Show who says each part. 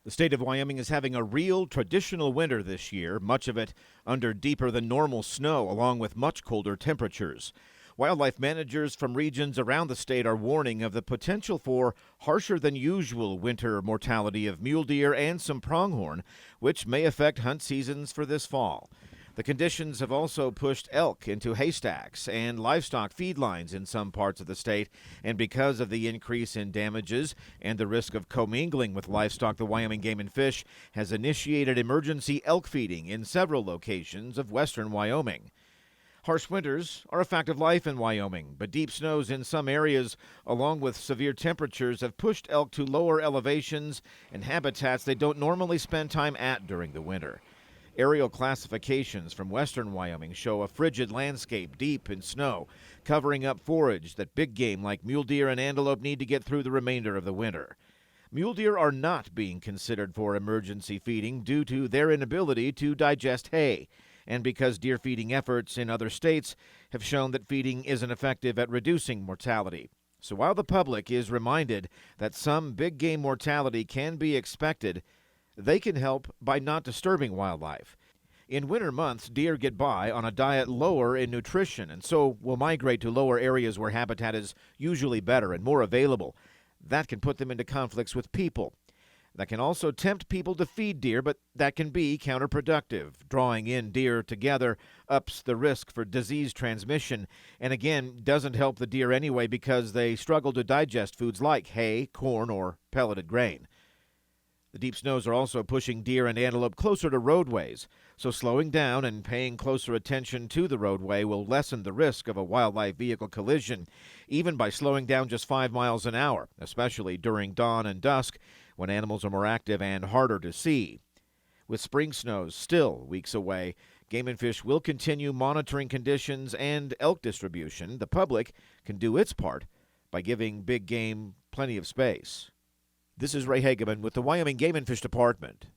Speaker 1: The state of Wyoming is having a real traditional winter this year, much of it under deeper than normal snow, along with much colder temperatures. Wildlife managers from regions around the state are warning of the potential for harsher than usual winter mortality of mule deer and some pronghorn, which may affect hunt seasons for this fall. The conditions have also pushed elk into haystacks and livestock feedlines in some parts of the state, and because of the increase in damages and the risk of co-mingling with livestock, the Wyoming Game and Fish has initiated emergency elk feeding in several locations of western Wyoming. Harsh winters are a fact of life in Wyoming, but deep snows in some areas, along with severe temperatures, have pushed elk to lower elevations and habitats they don't normally spend time at during the winter. Aerial classifications from western Wyoming show a frigid landscape deep in snow, covering up forage that big game like mule deer and antelope need to get through the remainder of the winter. Mule deer are not being considered for emergency feeding due to their inability to digest hay, and because deer feeding efforts in other states have shown that feeding isn't effective at reducing mortality. So while the public is reminded that some big game mortality can be expected, they can help by not disturbing wildlife. In winter months, deer get by on a diet lower in nutrition and so will migrate to lower areas where habitat is usually better and more available. That can put them into conflicts with people. That can also tempt people to feed deer, but that can be counterproductive. Drawing in deer together ups the risk for disease transmission and again doesn't help the deer anyway because they struggle to digest foods like hay, corn, or pelleted grain. The deep snows are also pushing deer and antelope closer to roadways, so slowing down and paying closer attention to the roadway will lessen the risk of a wildlife vehicle collision, even by slowing down just 5 miles an hour, especially during dawn and dusk when animals are more active and harder to see. With spring snows still weeks away, Game and Fish will continue monitoring conditions and elk distribution. The public can do its part by giving big game plenty of space. This is Ray Hageman with the Wyoming Game and Fish Department.